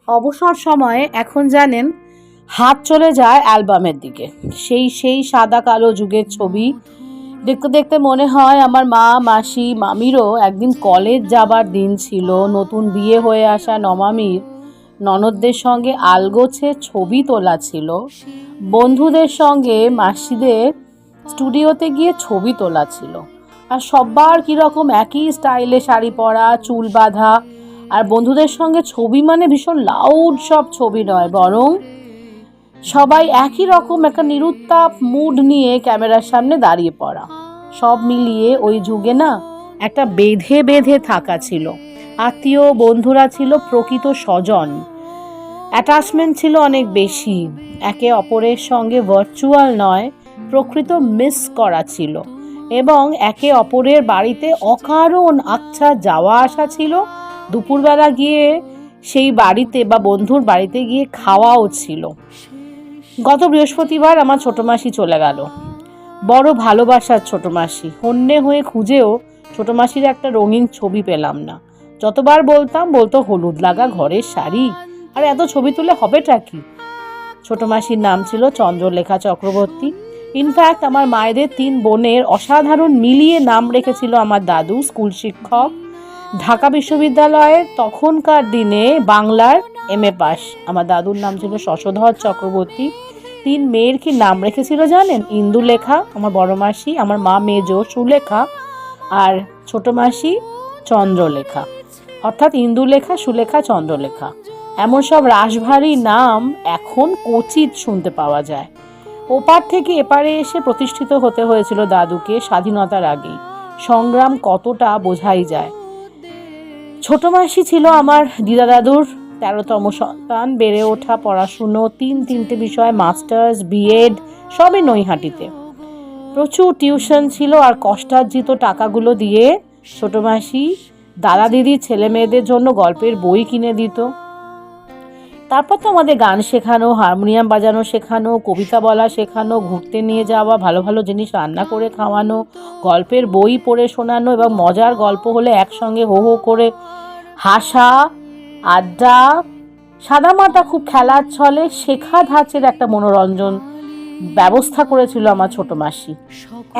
অবসর সময়ে এখন জানেন হাত চলে যায় অ্যালবামের দিকে। সেই সাদা কালো যুগের ছবি দেখতে দেখতে মনে হয় আমার মা, মাসি, মামিরও একদিন কলেজ যাবার দিন ছিল। নতুন বিয়ে হয়ে আসা নমামির ননদদের সঙ্গে আলগোছে ছবি তোলা ছিল। বন্ধুদের সঙ্গে মাসিদের স্টুডিওতে গিয়ে ছবি তোলা ছিল। আর সবার কীরকম একই স্টাইলে শাড়ি পরা, চুল বাঁধা। আর বন্ধুদের সঙ্গে ছবি মানে ভীষণ লাউড সব ছবি নয়, বরং সবাই একই রকম একটা নিরুত্তাপ মুড নিয়ে ক্যামেরার সামনে দাঁড়িয়ে পড়া। সব মিলিয়ে ওই যুগে না একটা বেঁধে বেঁধে থাকা ছিল। আত্মীয় বন্ধুরা ছিল প্রকৃত স্বজন। অ্যাটাচমেন্ট ছিল অনেক বেশি। একে অপরের সঙ্গে ভার্চুয়াল নয়, প্রকৃত মিস করা ছিল। এবং একে অপরের বাড়িতে অকারণ আচ্ছা যাওয়া আসা ছিল। দুপুরবেলা গিয়ে সেই বাড়িতে বা বন্ধুর বাড়িতে গিয়ে খাওয়াও ছিল। গত বৃহস্পতিবার আমার ছোট মাসি চলে গেল। বড় ভালোবাসার ছোট মাসি। হন্যে হয়ে খুঁজেও ছোট মাসির একটা রঙিন ছবি পেলাম না। যতবার বলতাম বলতো হলুদ লাগা ঘরের শাড়ি, আর এত ছবি তুলে হবেটা কি। ছোট মাসির নাম ছিল চন্দ্রলেখা চক্রবর্তী। ইনফ্যাক্ট আমার মায়েদের 3 বোনের অসাধারণ মিলিয়ে নাম রেখেছিল আমার দাদু, স্কুল শিক্ষক, ঢাকা বিশ্ববিদ্যালয়ের তখনকার দিনে বাংলার MA পাস। আমার দাদুর নাম ছিল শশধর চক্রবর্তী। 3 মেয়ের কি নাম রেখেছিল জানেন? ইন্দুলেখা আমার বড় মাসি, আমার মা মেজো সুলেখা, আর ছোট মাসি চন্দ্রলেখা। অর্থাৎ ইন্দুলেখা, সুলেখা, চন্দ্রলেখা। এমন সব রাশভারী নাম এখন ক্বচিৎ শুনতে পাওয়া যায়। ওপার থেকে এপারে এসে প্রতিষ্ঠিত হতে হয়েছিল দাদুকে স্বাধীনতার আগেই। সংগ্রাম কতটা বোঝাই যায়। ছোট মাসি ছিল আমার দিদা দাদুর 13তম সন্তান। বেড়ে ওঠা, পড়াশুনো, 3টে বিষয়, মাস্টার্স, বিএড, সবই নৈহাটিতে। প্রচুর টিউশন ছিল। আর কষ্টার্জিত টাকাগুলো দিয়ে ছোট মাসি দাদা দিদির ছেলে মেয়েদের জন্য গল্পের বই কিনে দিত। তারপর তো আমাদের গান শেখানো, হারমোনিয়াম বাজানো শেখানো, কবিতা বলা শেখানো, ঘুরতে নিয়ে যাওয়া, ভালো ভালো জিনিস রান্না করে খাওয়ানো, গল্পের বই পড়ে শোনানো, এবং মজার গল্প হলে একসঙ্গে হো হো করে হাসা, আড্ডা, সাদামাটা খুব খেলার ছলে শেখা ধাঁচের একটা মনোরঞ্জন ব্যবস্থা করেছিল আমার ছোট মাসি।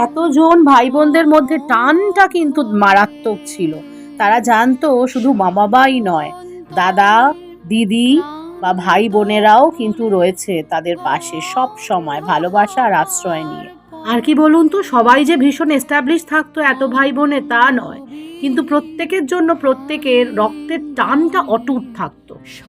এতজন ভাই বোনদের মধ্যে টানটা কিন্তু মারাত্মক ছিল। তারা জানতো শুধু মা বাবাই নয়, দাদা দিদি বা ভাই বোনেরাও কিন্তু রয়েছে তাদের পাশে সব সময় ভালোবাসা আর আশ্রয় নিয়ে। আর কি বলুন তো, সবাই যে ভীষণ এস্টাবলিশ থাকতো এত ভাই বোনে তা নয়, কিন্তু প্রত্যেকের জন্য প্রত্যেকের রক্তের টানটা অটুট থাকতো।